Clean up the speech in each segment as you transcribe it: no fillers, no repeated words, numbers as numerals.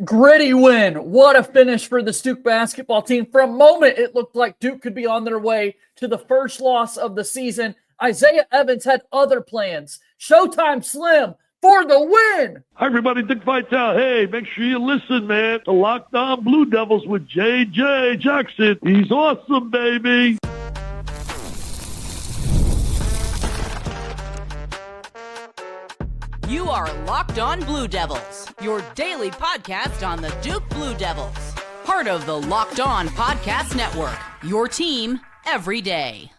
Gritty win. What a finish for the Duke basketball team. For a moment, it looked like Duke could be on their way to the first loss of the season. Isaiah Evans had other plans. Showtime Slim for the win. Hi, everybody. Dick Vitale. Hey, make sure you listen, man. The Locked On Blue Devils with J.J. Jackson. He's awesome, baby. You are Locked On Blue Devils, your daily podcast on the Duke Blue Devils. Part of the Locked On Podcast Network, your team every day.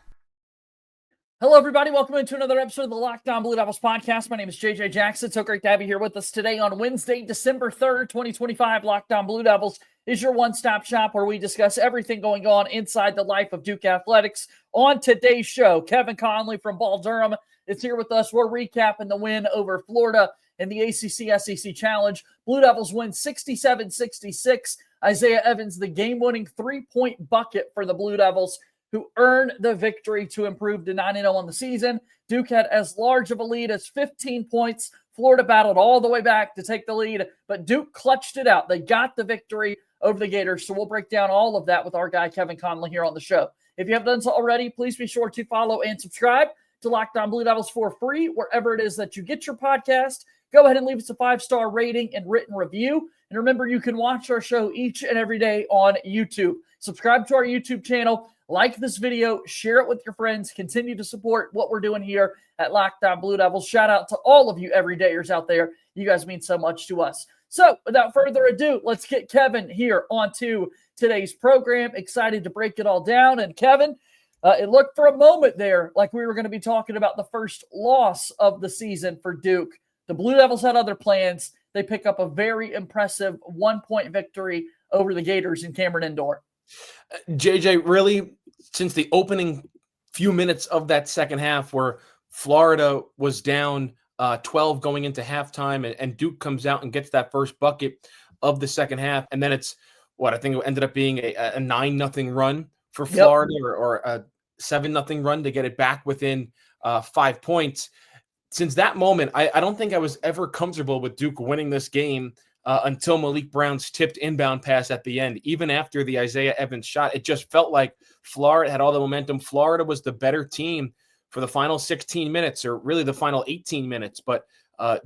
Hello, everybody. Welcome into another episode of the Locked On Blue Devils podcast. My name is JJ Jackson. So great to have you here with us today on Wednesday, December 3rd, 2025. Locked On Blue Devils is your one-stop shop where we discuss everything going on inside the life of Duke athletics. On today's show, Kevin Connelly from Ball Durham is here with us. We're recapping the win over Florida in the ACC-SEC Challenge. Blue Devils win 67-66. Isaiah Evans, the game-winning three-point bucket for the Blue Devils, who earned the victory to improve to 9-0 on the season. Duke had as large of a lead as 15 points. Florida battled all the way back to take the lead, but Duke clutched it out. They got the victory over the Gators, so we'll break down all of that with our guy Kevin Connelly here on the show. If you haven't done so already, please be sure to follow and subscribe to Locked On Blue Devils for free, wherever it is that you get your podcast. Go ahead and leave us a 5-star rating and written review. And remember, you can watch our show each and every day on YouTube. Subscribe to our YouTube channel, like this video, share it with your friends, continue to support what we're doing here at Locked On Blue Devils. Shout out to all of you everydayers out there. You guys mean so much to us. So without further ado, let's get Kevin here onto today's program. Excited to break it all down. And Kevin, it looked for a moment there like we were going to be talking about the first loss of the season for Duke. The Blue Devils had other plans. They pick up a very impressive 1-point victory over the Gators in Cameron Indoor. JJ, really, since the opening few minutes of that second half where Florida was down 12 going into halftime and Duke comes out and gets that first bucket of the second half, and then it's I think it ended up being a 9-0 run for Florida, or a 7-0 run to get it back within 5 points. Since that moment, I don't think I was ever comfortable with Duke winning this game until Malik Brown's tipped inbound pass at the end. Even after the Isaiah Evans shot, it just felt like Florida had all the momentum. Florida was the better team for the final 16 minutes, or really the final 18 minutes. But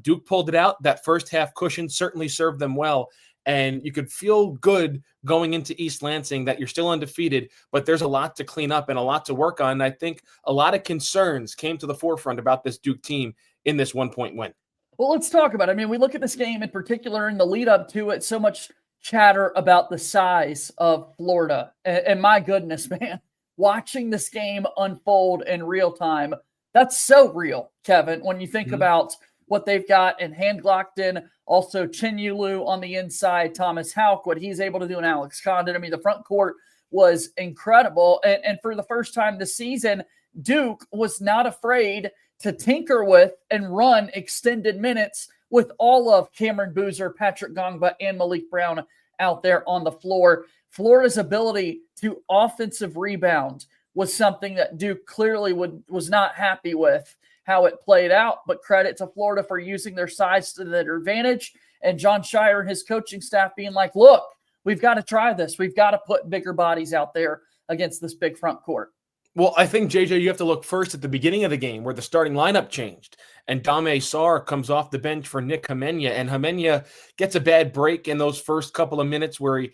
Duke pulled it out. That first half cushion certainly served them well. And you could feel good going into East Lansing that you're still undefeated, but there's a lot to clean up and a lot to work on. And I think a lot of concerns came to the forefront about this Duke team in this 1-point win. Well, let's talk about it. I mean, we look at this game in particular in the lead up to it, so much chatter about the size of Florida. And my goodness, man, watching this game unfold in real time, that's so real, Kevin, when you think about what they've got in Hand-Glockton, also Chinyulu on the inside, Thomas Houck, what he's able to do in Alex Condon. I mean, the front court was incredible. And for the first time this season, Duke was not afraid to tinker with and run extended minutes with all of Cayden Boozer, Pat Ngongba, and Malik Brown out there on the floor. Florida's ability to offensive rebound was something that Duke clearly was not happy with how it played out, but credit to Florida for using their size to their advantage, and Jon Scheyer and his coaching staff being like, look, we've got to try this. We've got to put bigger bodies out there against this big front court. Well, I think, JJ, you have to look first at the beginning of the game where the starting lineup changed and Dame Sarr comes off the bench for Nick Hamenia, and Hamenia gets a bad break in those first couple of minutes where he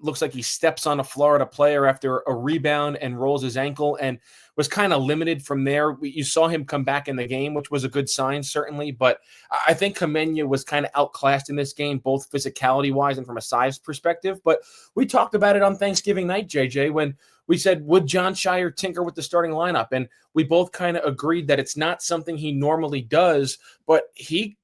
looks like he steps on a Florida player after a rebound and rolls his ankle and was kind of limited from there. You saw him come back in the game, which was a good sign, certainly. But I think Hamenia was kind of outclassed in this game, both physicality-wise and from a size perspective. But we talked about it on Thanksgiving night, JJ, when we said, would Jon Scheyer tinker with the starting lineup? And we both kind of agreed that it's not something he normally does, but he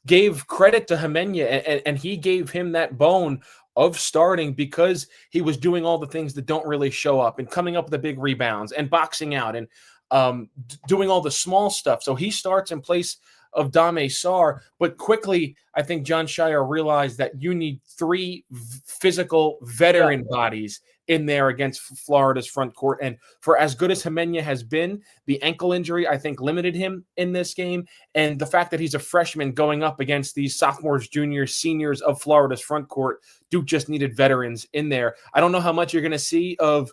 gave credit to Hamenia, and he gave him that bone of starting because he was doing all the things that don't really show up and coming up with the big rebounds and boxing out and doing all the small stuff. So he starts in place of Dame Sarr, but quickly I think Jon Scheyer realized that you need three physical veteran bodies in there against Florida's front court. And for as good as Jimenez has been, the ankle injury, I think, limited him in this game. And the fact that he's a freshman going up against these sophomores, juniors, seniors of Florida's front court, Duke just needed veterans in there. I don't know how much you're going to see of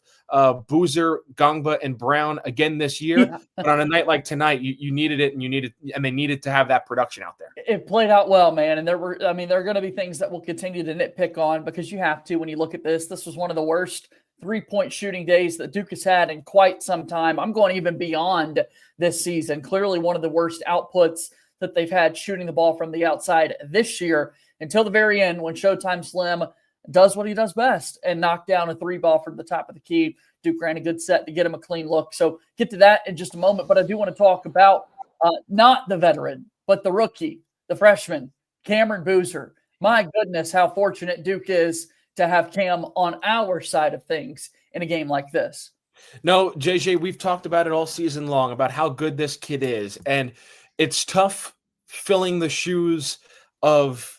Boozer, Ngongba, and Brown again this year, but on a night like tonight, you needed it, and they needed to have that production out there. It played out well, man. And there are going to be things that we'll continue to nitpick on because you have to when you look at this. This was one of the worst three-point shooting days that Duke has had in quite some time. I'm going even beyond this season. Clearly one of the worst outputs that they've had shooting the ball from the outside this year until the very end when Showtime Slim does what he does best and knock down a three ball from the top of the key. Duke ran a good set to get him a clean look. So get to that in just a moment. But I do want to talk about not the veteran, but the rookie, the freshman, Cayden Boozer. My goodness, how fortunate Duke is to have Cam on our side of things in a game like this. No, JJ, we've talked about it all season long about how good this kid is. And it's tough filling the shoes of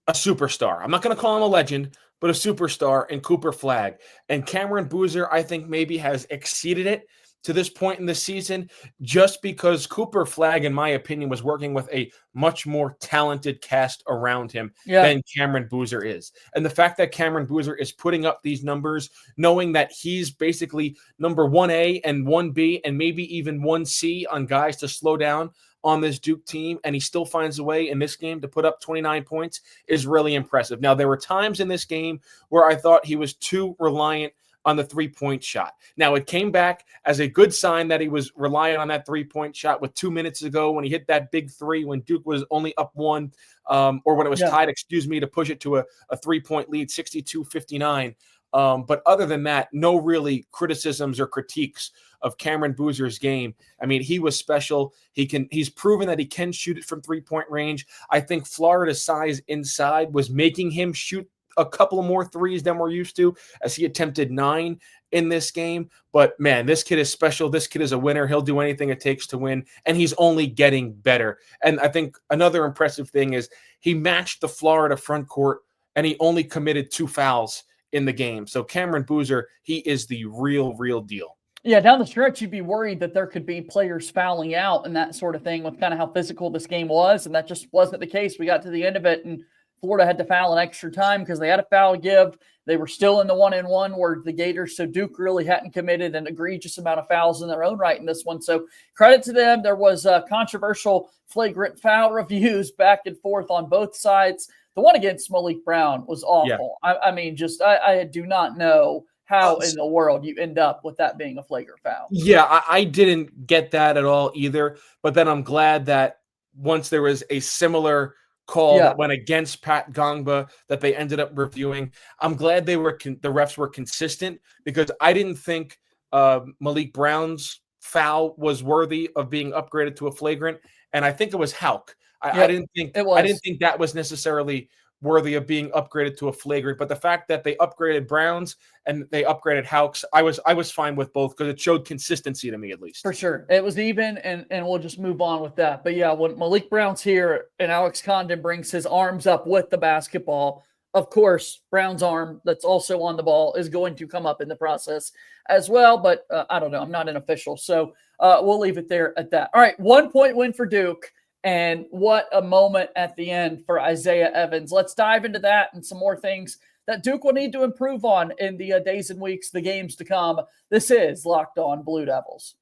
a superstar. I'm not going to call him a legend, but a superstar in Cooper Flagg. And Cayden Boozer, I think, maybe has exceeded it to this point in the season just because Cooper Flagg, in my opinion, was working with a much more talented cast around him than Cayden Boozer is. And the fact that Cayden Boozer is putting up these numbers, knowing that he's basically number 1A and 1B and maybe even 1C on guys to slow down on this Duke team, and he still finds a way in this game to put up 29 points is really impressive. Now, there were times in this game where I thought he was too reliant on the three-point shot. Now, it came back as a good sign that he was relying on that three-point shot with 2 minutes ago when he hit that big three when Duke was only up one, or when it was tied, to push it to a three-point lead, 62-59. But other than that, no really criticisms or critiques of Cayden Boozer's game. I mean, he was special. He's proven that he can shoot it from three-point range. I think Florida's size inside was making him shoot a couple more threes than we're used to, as he attempted 9 in this game. But man, this kid is special. This kid is a winner. He'll do anything it takes to win, and he's only getting better. And I think another impressive thing is he matched the Florida front court, and he only committed 2 fouls in the game. So Cayden Boozer, he is the real deal. Yeah, down the stretch, you'd be worried that there could be players fouling out and that sort of thing with kind of how physical this game was, and that just wasn't the case. We got to the end of it, and Florida had to foul an extra time because they had a foul give. They were still in the 1-and-1 where the Gators, so Duke really hadn't committed an egregious amount of fouls in their own right in this one. So credit to them. There was controversial flagrant foul reviews back and forth on both sides. The one against Malik Brown was awful. Yeah. I mean, I do not know how in the world you end up with that being a flagrant foul. Yeah, I didn't get that at all either. But then I'm glad that once there was a similar call that went against Pat Ngongba that they ended up reviewing, I'm glad the refs were consistent, because I didn't think Malik Brown's foul was worthy of being upgraded to a flagrant, and I think it was Hauk. I didn't think that was necessarily worthy of being upgraded to a flagrant, but the fact that they upgraded Brown's and they upgraded Hauk's, I was fine with both because it showed consistency to me, at least. For sure. It was even, and we'll just move on with that. But yeah, when Malik Brown's here and Alex Condon brings his arms up with the basketball, of course, Brown's arm that's also on the ball is going to come up in the process as well. But I don't know. I'm not an official, so we'll leave it there at that. All right, 1-point win for Duke. And what a moment at the end for Isaiah Evans. Let's dive into that and some more things that Duke will need to improve on in the days and weeks, the games to come. This is Locked On Blue Devils.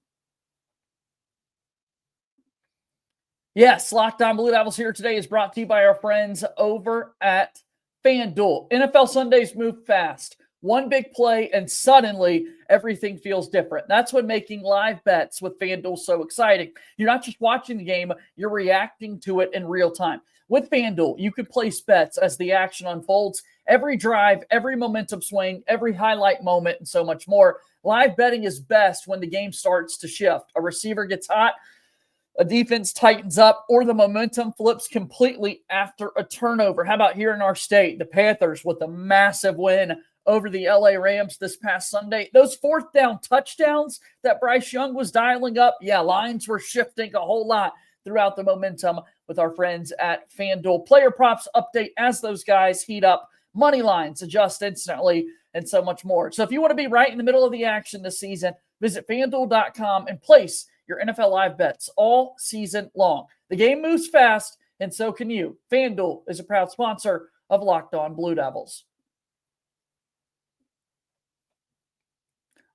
Yes, Locked On Blue Devils here today is brought to you by our friends over at FanDuel. NFL Sundays move fast. One big play, and suddenly everything feels different. That's what making live bets with FanDuel so exciting. You're not just watching the game, you're reacting to it in real time. With FanDuel, you can place bets as the action unfolds. Every drive, every momentum swing, every highlight moment, and so much more. Live betting is best when the game starts to shift. A receiver gets hot, a defense tightens up, or the momentum flips completely after a turnover. How about here in our state, the Panthers with a massive win over the LA Rams this past Sunday? Those fourth down touchdowns that Bryce Young was dialing up, lines were shifting a whole lot throughout the momentum with our friends at FanDuel. Player props update as those guys heat up. Money lines adjust instantly. and so much more. So if you want to be right in the middle of the action this season, visit FanDuel.com and place your NFL live bets all season long. The game moves fast, and so can you. FanDuel is a proud sponsor of Locked On Blue Devils.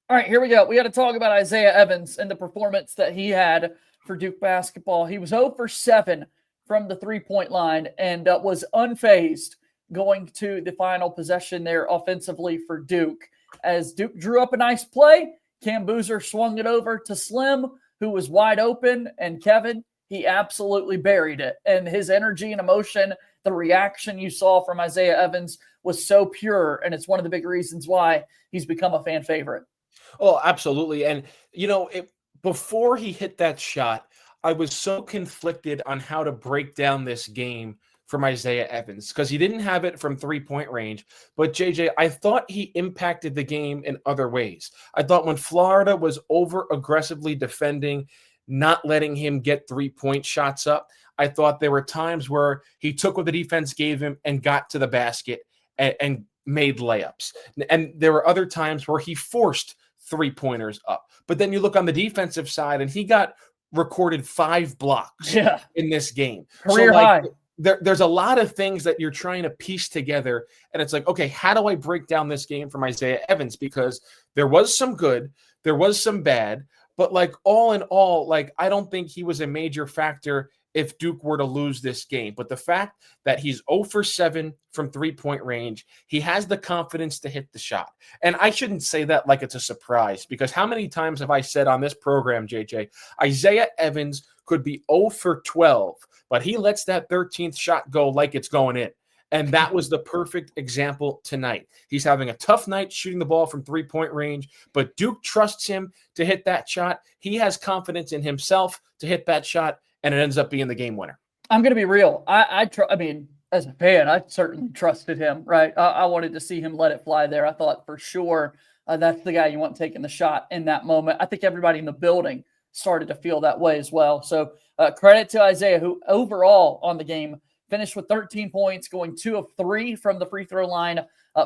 All right, here we go. We got to talk about Isaiah Evans and the performance that he had for Duke basketball. He was 0 for 7 from the three-point line and was unfazed going to the final possession there offensively for Duke. As Duke drew up a nice play, Cayden Boozer swung it over to Slim, who was wide open, and Kevin, he absolutely buried it. And his energy and emotion, the reaction you saw from Isaiah Evans was so pure, and it's one of the big reasons why he's become a fan favorite. Oh, absolutely. And, before he hit that shot, I was so conflicted on how to break down this game from Isaiah Evans because he didn't have it from three-point range. But, JJ, I thought he impacted the game in other ways. I thought when Florida was over-aggressively defending, not letting him get three-point shots up, I thought there were times where he took what the defense gave him and got to the basket and made layups. And there were other times where he forced three-pointers up. But then you look on the defensive side, and he got recorded 5 blocks in this game. Career high. There's a lot of things that you're trying to piece together, and it's like, okay, how do I break down this game from Isaiah Evans? Because there was some good, there was some bad, but all in all, I don't think he was a major factor if Duke were to lose this game. But the fact that he's 0 for 7 from three-point range, he has the confidence to hit the shot. And I shouldn't say that like it's a surprise, because how many times have I said on this program, JJ, Isaiah Evans could be 0 for 12, but he lets that 13th shot go like it's going in. And that was the perfect example tonight. He's having a tough night shooting the ball from three-point range, but Duke trusts him to hit that shot. He has confidence in himself to hit that shot, and it ends up being the game winner. I'm going to be real. I mean, as a fan, I certainly trusted him, right? I wanted to see him let it fly there. I thought for sure that's the guy you want taking the shot in that moment. I think everybody in the building started to feel that way as well. So credit to Isaiah, who overall on the game finished with 13 points, going 2 of 3 from the free throw line,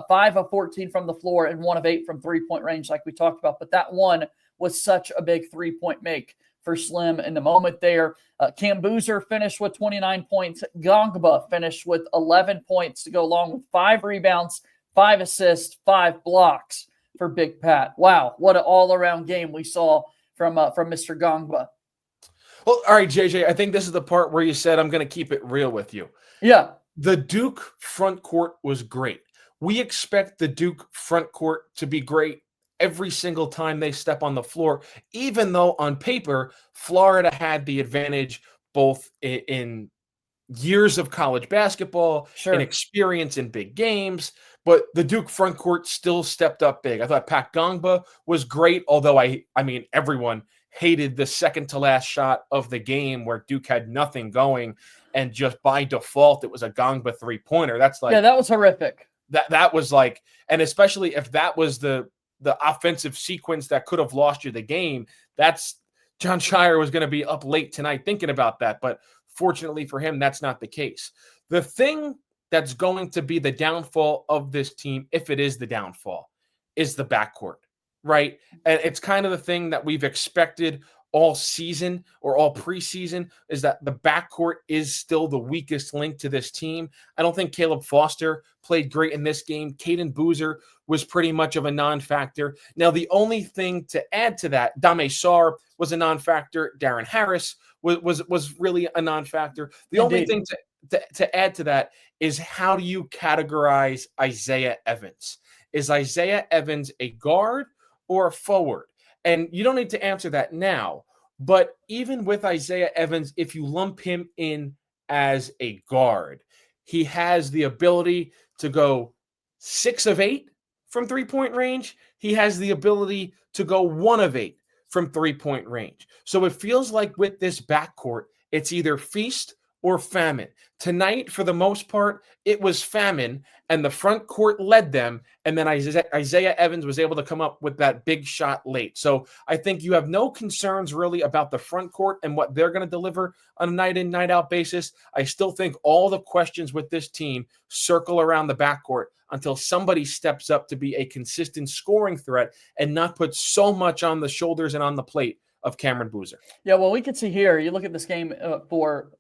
5 of 14 from the floor, and 1 of 8 from three-point range like we talked about. But that one was such a big three-point make for Slim in the moment there. Cayden Boozer finished with 29 points. Ngongba finished with 11 points to go along with 5 rebounds, 5 assists, 5 blocks for Big Pat. Wow, what an all-around game we saw from Mr. Ngongba. Well, all right, JJ, I think this is the part where you said I'm going to keep it real with you. Yeah. The Duke front court was great. We expect the Duke front court to be great every single time they step on the floor, even though on paper, Florida had the advantage both in years of college basketball, and experience in big games, but the Duke front court still stepped up big. I thought Pat Ngongba was great, although I mean, everyone hated the second to last shot of the game where Duke had nothing going, and just by default, it was a Ngongba three-pointer. That's that was horrific. That was and especially if that was the offensive sequence that could have lost you the game, that's Jon Scheyer was going to be up late tonight thinking about that. But fortunately for him, that's not the case. The thing that's going to be the downfall of this team, if it is the downfall, is the backcourt, right? And it's kind of the thing that we've expected all season or all preseason, is that the backcourt is still the weakest link to this team. I don't think Caleb Foster played great in this game. Cayden Boozer was pretty much of a non-factor. Now, the only thing to add to that, Dame Sarr was a non-factor. Darren Harris was really a non-factor. The only thing to add to that is, how do you categorize Isaiah Evans? Is Isaiah Evans a guard or a forward? And you don't need to answer that now, but even with Isaiah Evans, if you lump him in as a guard, he has the ability to go 6 of 8 from three-point range. He has the ability to go 1 of 8 from three-point range. So it feels like with this backcourt, it's either feast or famine. Tonight, for the most part, it was famine, and the front court led them, and then Isaiah Evans was able to come up with that big shot late. So I think you have no concerns really about the front court and what they're going to deliver on a night-in, night-out basis. I still think all the questions with this team circle around the backcourt until somebody steps up to be a consistent scoring threat and not put so much on the shoulders and on the plate of Cayden Boozer. Yeah, well, we can see here, you look at this game for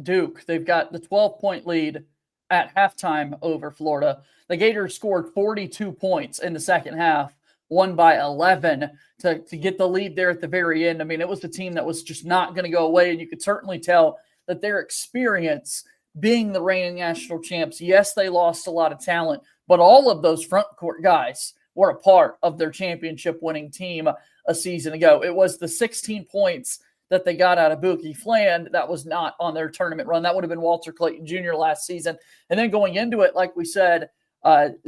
Duke, they've got the 12-point lead at halftime over Florida. The Gators scored 42 points in the second half, won by 11 to get the lead there at the very end. I mean, it was the team that was just not going to go away, and you could certainly tell that their experience being the reigning national champs, yes, they lost a lot of talent, but all of those front court guys were a part of their championship-winning team a season ago. It was the 16 points that they got out of Boogie Fland that was not on their tournament run. That would have been Walter Clayton Jr. last season. And then going into it, like we said,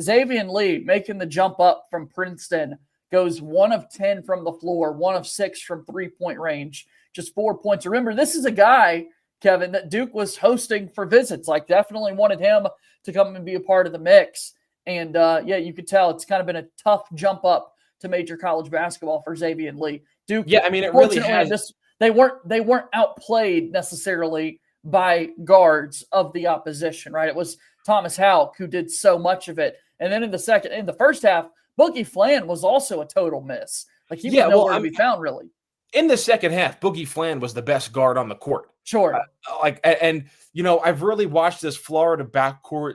Xavier Lee making the jump up from Princeton goes 1 of 10 from the floor, 1 of 6 from three-point range, just 4 points. Remember, this is a guy, Kevin, that Duke was hosting for visits. Like, definitely wanted him to come and be a part of the mix. And, yeah, you could tell it's kind of been a tough jump up to major college basketball for Xavier Lee. Duke, yeah, I mean, it really has. They weren't outplayed necessarily by guards of the opposition, right? It was Thomas Houck who did so much of it. And then in the first half, Boogie Fland was also a total miss. Like, he was nowhere to be found, really. In the second half, Boogie Fland was the best guard on the court. Sure. And I've really watched this Florida backcourt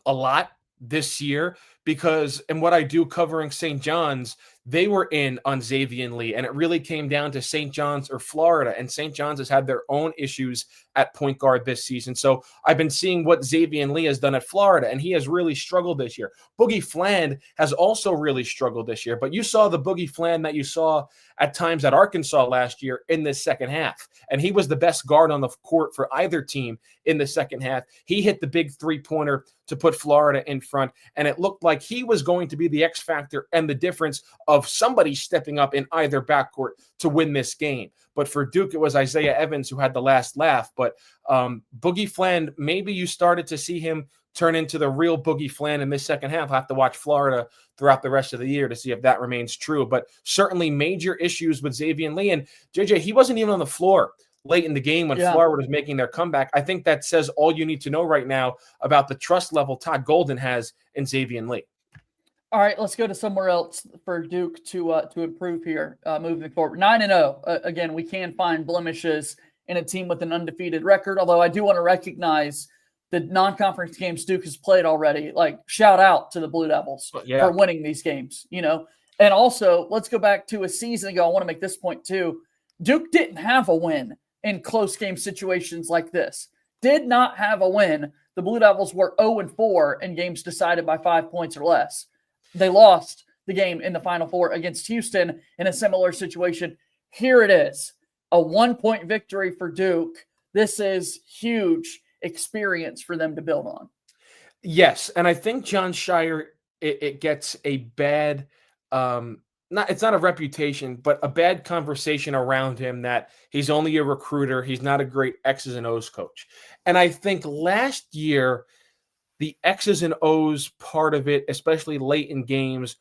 a lot this year because, and what I do covering St. John's, they were in on Xavier Lee, and it really came down to St. John's or Florida, and St. John's has had their own issues at point guard this season. So I've been seeing what Xavier Lee has done at Florida, and he has really struggled this year. Boogie Fland has also really struggled this year, but you saw the Boogie Fland that you saw at times at Arkansas last year in this second half, and he was the best guard on the court for either team in the second half. He hit the big three-pointer to put Florida in front, and it looked like he was going to be the X factor and the difference of somebody stepping up in either backcourt to win this game. But for Duke, it was Isaiah Evans who had the last laugh. But Boogie Fland, maybe you started to see him turn into the real Boogie Fland in this second half. I'll have to watch Florida throughout the rest of the year to see if that remains true. But certainly major issues with Xavier Lee. And JJ, he wasn't even on the floor late in the game when Florida was making their comeback. I think that says all you need to know right now about the trust level Todd Golden has in Xavier Lee. All right, let's go to somewhere else for Duke to improve here moving forward. 9-0. Again, we can find blemishes in a team with an undefeated record, although I do want to recognize the non-conference games Duke has played already. Like, shout out to the Blue Devils for winning these games, And also, let's go back to a season ago. I want to make this point too. Duke didn't have a win in close game situations like this. Did not have a win. The Blue Devils were 0-4 in games decided by 5 points or less. They lost the game in the Final Four against Houston in a similar situation. Here it is, a 1-point victory for Duke. This is huge experience for them to build on. Yes, and I think Jon Scheyer, it gets a bad it's not a reputation, but a bad conversation around him that he's only a recruiter. He's not a great X's and O's coach. And I think last year, the X's and O's part of it, especially late in games,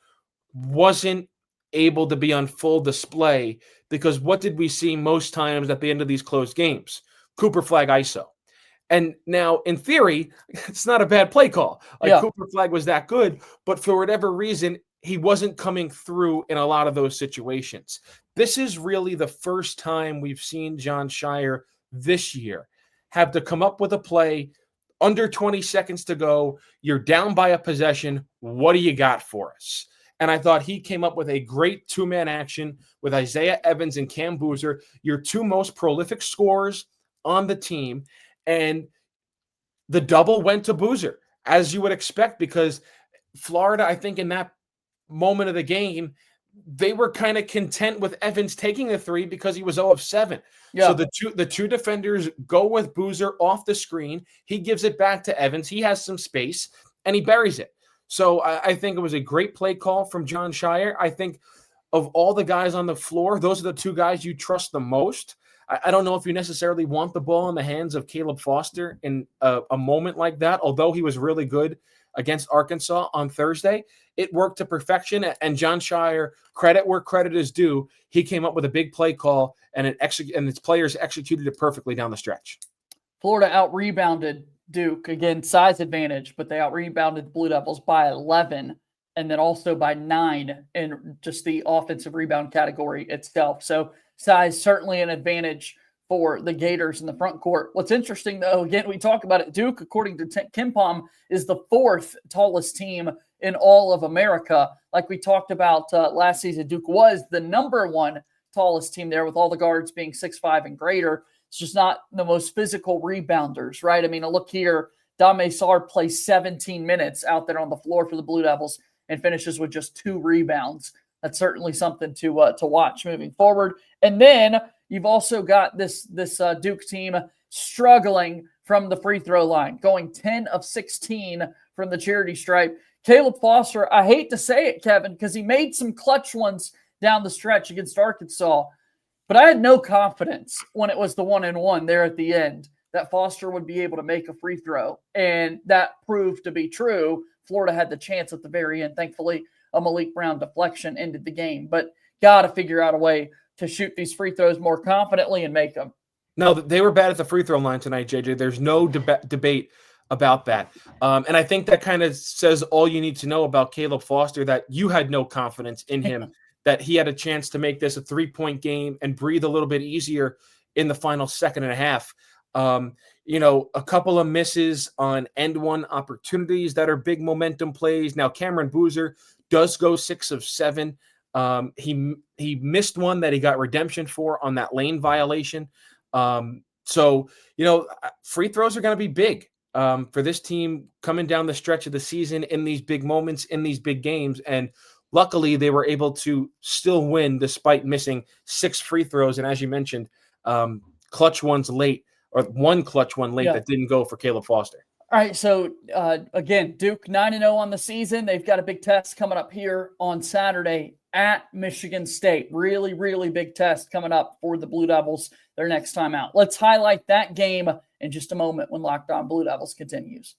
wasn't able to be on full display because what did we see most times at the end of these close games? Cooper flag ISO. And now, in theory, it's not a bad play call. Cooper flag was that good, but for whatever reason, he wasn't coming through in a lot of those situations. This is really the first time we've seen Jon Scheyer this year have to come up with a play under 20 seconds to go. You're down by a possession. What do you got for us? And I thought he came up with a great two-man action with Isaiah Evans and Cayden Boozer, your two most prolific scorers on the team. And the double went to Boozer, as you would expect, because Florida, I think in that moment of the game, they were kind of content with Evans taking the three because he was 0 of 7. Yeah. So the two defenders go with Boozer off the screen. He gives it back to Evans. He has some space, and he buries it. So I think it was a great play call from Jon Scheyer. I think of all the guys on the floor, those are the two guys you trust the most. I don't know if you necessarily want the ball in the hands of Caleb Foster in a moment like that, although he was really good against Arkansas on Thursday. It worked to perfection, and Jon Scheyer, credit where credit is due, he came up with a big play call, and its players executed it perfectly down the stretch. Florida out-rebounded Duke. Again, size advantage, but they out-rebounded the Blue Devils by 11 and then also by 9 in just the offensive rebound category itself. So size certainly an advantage for the Gators in the front court. What's interesting, though, again, we talk about it, Duke, according to KenPom, is the 4th tallest team in all of America. Like we talked about last season, Duke was the number 1 tallest team there with all the guards being 6'5" and greater. It's just not the most physical rebounders, right? I mean, look here, Dame Sarr plays 17 minutes out there on the floor for the Blue Devils and finishes with just 2 rebounds. That's certainly something to watch moving forward. And then you've also got this Duke team struggling from the free throw line, going 10 of 16 from the charity stripe. Caleb Foster, I hate to say it, Kevin, because he made some clutch ones down the stretch against Arkansas, but I had no confidence when it was the 1-and-1 there at the end that Foster would be able to make a free throw, and that proved to be true. Florida had the chance at the very end. Thankfully, a Malik Brown deflection ended the game, but got to figure out a way to shoot these free throws more confidently and make them. No, they were bad at the free throw line tonight, JJ. There's no debate about that. And I think that kind of says all you need to know about Caleb Foster, that you had no confidence in him, that he had a chance to make this a 3-point game and breathe a little bit easier in the final second and a half. A couple of misses on end one opportunities that are big momentum plays. Now, Cayden Boozer does go 6 of 7. He missed one that he got redemption for on that lane violation. So free throws are going to be big for this team coming down the stretch of the season in these big moments, in these big games. And luckily, they were able to still win despite missing 6 free throws. And as you mentioned, clutch ones late, or one clutch one late that didn't go for Caleb Foster. All right, so again, Duke 9-0 on the season. They've got a big test coming up here on Saturday at Michigan State. Really, really big test coming up for the Blue Devils their next time out. Let's highlight that game in just a moment when Locked On Blue Devils continues.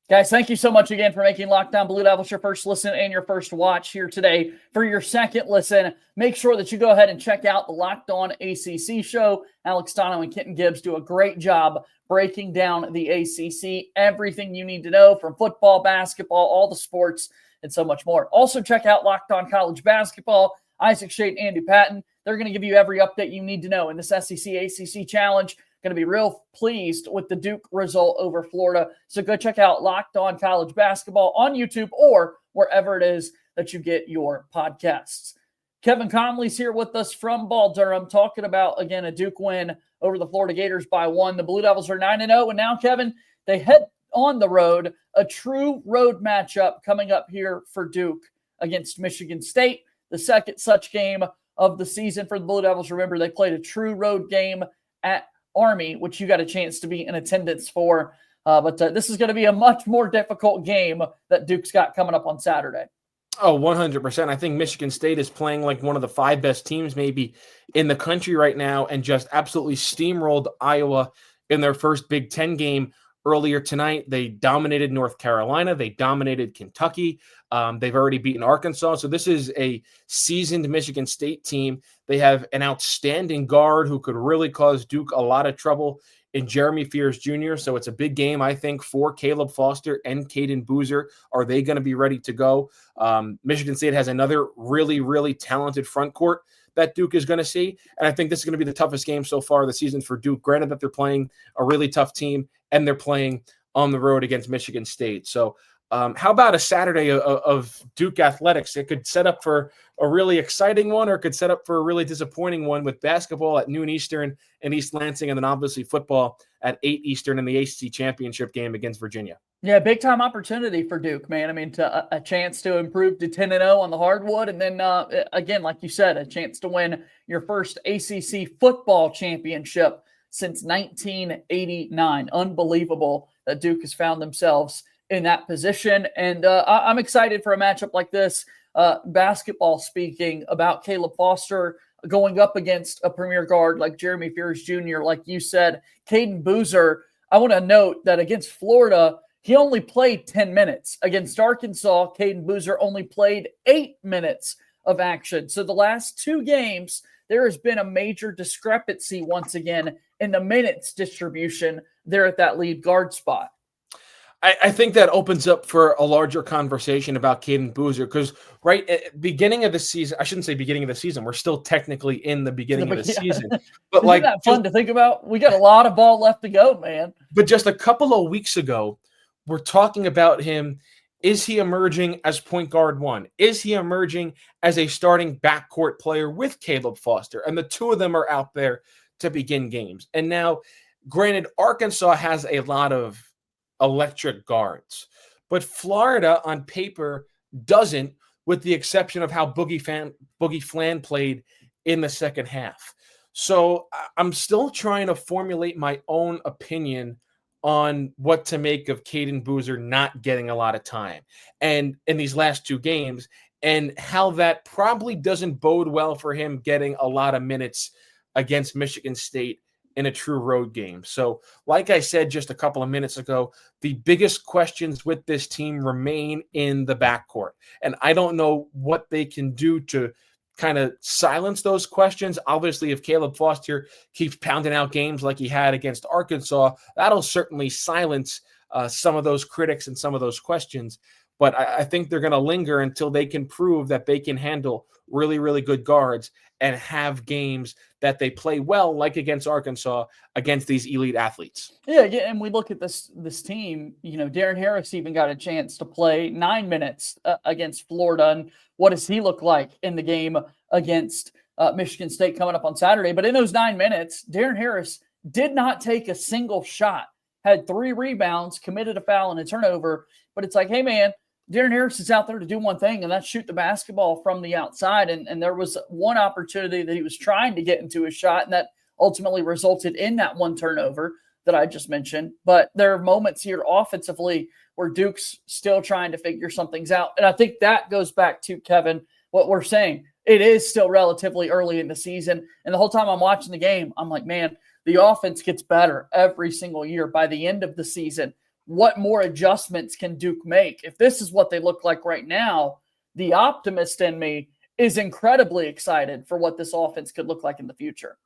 Guys, thank you so much again for making Locked On Blue Devils your first listen and your first watch here today. For your second listen, make sure that you go ahead and check out the Locked On ACC show. Alex Dono and Kenton Gibbs do a great job breaking down the ACC, everything you need to know from football, basketball, all the sports, and so much more. Also, check out Locked On College Basketball. Isaac Shade and Andy Patton, they're going to give you every update you need to know in this SEC-ACC Challenge. Going to be real pleased with the Duke result over Florida. So go check out Locked On College Basketball on YouTube or wherever it is that you get your podcasts. Kevin Connelly's here with us from Ball Durham, talking about, again, a Duke win over the Florida Gators by 1. The Blue Devils are 9-0, and now, Kevin, they head on the road, a true road matchup coming up here for Duke against Michigan State, the second such game of the season for the Blue Devils. Remember, they played a true road game at Army, which you got a chance to be in attendance for. But this is going to be a much more difficult game that Duke's got coming up on Saturday. Oh, 100%. I think Michigan State is playing like one of the 5 best teams maybe in the country right now, and just absolutely steamrolled Iowa in their first Big Ten game earlier tonight. They dominated North Carolina. They dominated Kentucky. They've already beaten Arkansas. So this is a seasoned Michigan State team. They have an outstanding guard who could really cause Duke a lot of trouble in Jeremy Fears Jr. So it's a big game, I think, for Caleb Foster and Cayden Boozer. Are they going to be ready to go? Michigan State has another really, really talented front court that Duke is going to see. And I think this is going to be the toughest game so far this season for Duke. Granted that they're playing a really tough team and they're playing on the road against Michigan State. So how about a Saturday of Duke athletics? It could set up for a really exciting one, or it could set up for a really disappointing one, with basketball at noon Eastern in East Lansing, and then obviously football at 8 Eastern in the ACC championship game against Virginia. Yeah, big-time opportunity for Duke, man. I mean, a chance to improve to 10-0 on the hardwood, and then, again, like you said, a chance to win your first ACC football championship since 1989. Unbelievable that Duke has found themselves in that position. And I'm excited for a matchup like this. Basketball speaking, about Caleb Foster going up against a premier guard like Jeremy Fears Jr., like you said. Cayden Boozer, I want to note that against Florida, he only played 10 minutes. Against Arkansas, Cayden Boozer only played 8 minutes of action. So the last 2 games, there has been a major discrepancy once again in the minutes distribution there at that lead guard spot. I think that opens up for a larger conversation about Cayden Boozer because right at beginning of the season, I shouldn't say beginning of the season, we're still technically in the beginning of the season. But isn't like that fun to think about? We got a lot of ball left to go, man. But just a couple of weeks ago, we're talking about him. Is he emerging as point guard 1? Is he emerging as a starting backcourt player with Caleb Foster? And the two of them are out there to begin games. And now, granted, Arkansas has a lot of electric guards, but Florida on paper doesn't, with the exception of how Boogie Flan played in the second half. So I'm still trying to formulate my own opinion on what to make of Cayden Boozer not getting a lot of time and in these last 2 games, and how that probably doesn't bode well for him getting a lot of minutes against Michigan State in a true road game. So like I said just a couple of minutes ago, the biggest questions with this team remain in the backcourt. And I don't know what they can do to kind of silence those questions. Obviously, if Caleb Foster keeps pounding out games like he had against Arkansas, that'll certainly silence some of those critics and some of those questions. But I think they're going to linger until they can prove that they can handle really, really good guards and have games that they play well, like against Arkansas, against these elite athletes. Yeah, and we look at this team, Darren Harris even got a chance to play 9 minutes against Florida. And what does he look like in the game against Michigan State coming up on Saturday? But in those 9 minutes, Darren Harris did not take a single shot, had 3 rebounds, committed a foul and a turnover. But it's like, hey, man, Darren Harris is out there to do one thing, and that's shoot the basketball from the outside. And there was one opportunity that he was trying to get into a shot, and that ultimately resulted in that 1 turnover that I just mentioned. But there are moments here offensively where Duke's still trying to figure some things out. And I think that goes back to, Kevin, what we're saying. It is still relatively early in the season. And the whole time I'm watching the game, I'm like, man, the offense gets better every single year. By the end of the season, what more adjustments can Duke make? If this is what they look like right now, the optimist in me is incredibly excited for what this offense could look like in the future.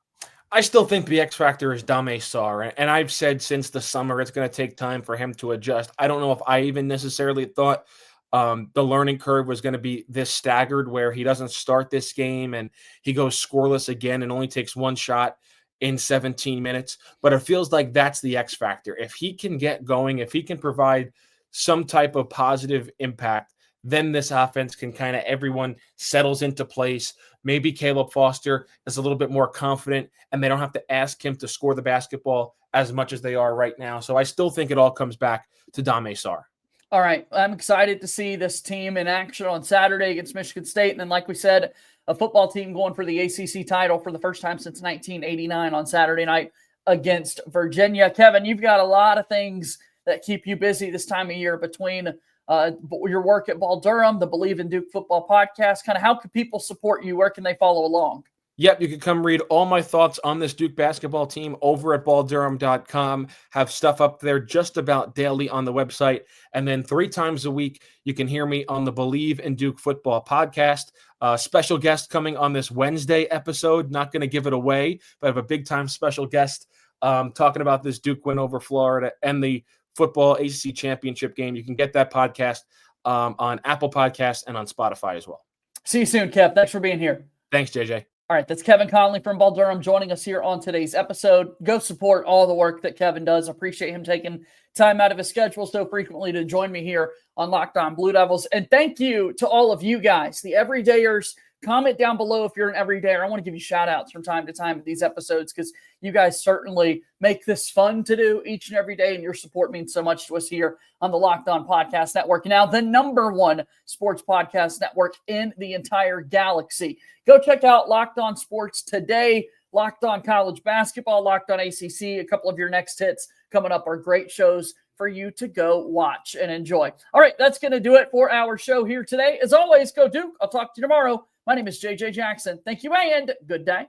I still think the X factor is Dame Sarr, and I've said since the summer it's going to take time for him to adjust. I don't know if I even necessarily thought the learning curve was going to be this staggered, where he doesn't start this game and he goes scoreless again and only takes 1 shot in 17 minutes. But it feels like that's the X factor. If he can get going, if he can provide some type of positive impact, then this offense can kind of, everyone settles into place. Maybe Caleb Foster is a little bit more confident and they don't have to ask him to score the basketball as much as they are right now. So I still think it all comes back to Dame Sarr. All right. I'm excited to see this team in action on Saturday against Michigan State. And then, like we said, a football team going for the ACC title for the first time since 1989 on Saturday night against Virginia. Kevin, you've got a lot of things that keep you busy this time of year between your work at Ball Durham, the Believe in Duke Football podcast. Kind of how can people support you? Where can they follow along? Yep, you can come read all my thoughts on this Duke basketball team over at balldurham.com. Have stuff up there just about daily on the website. And then 3 times a week, you can hear me on the Believe in Duke Football podcast. Special guest coming on this Wednesday episode. Not going to give it away, but I have a big-time special guest talking about this Duke win over Florida and the football ACC championship game. You can get that podcast on Apple Podcasts and on Spotify as well. See you soon, Kev. Thanks for being here. Thanks, JJ. All right, that's Kevin Connelly from Ball Durham joining us here on today's episode. Go support all the work that Kevin does. Appreciate him taking time out of his schedule so frequently to join me here on Locked On Blue Devils. And thank you to all of you guys, the everydayers. Comment down below if you're an everydayer. I want to give you shout outs from time to time with these episodes because you guys certainly make this fun to do each and every day, and your support means so much to us here on the Locked On Podcast Network. Now, the #1 sports podcast network in the entire galaxy. Go check out Locked On Sports today, Locked On College Basketball, Locked On ACC. A couple of your next hits coming up are great shows for you to go watch and enjoy. All right, that's going to do it for our show here today. As always, go Duke. I'll talk to you tomorrow. My name is JJ Jackson. Thank you and good day.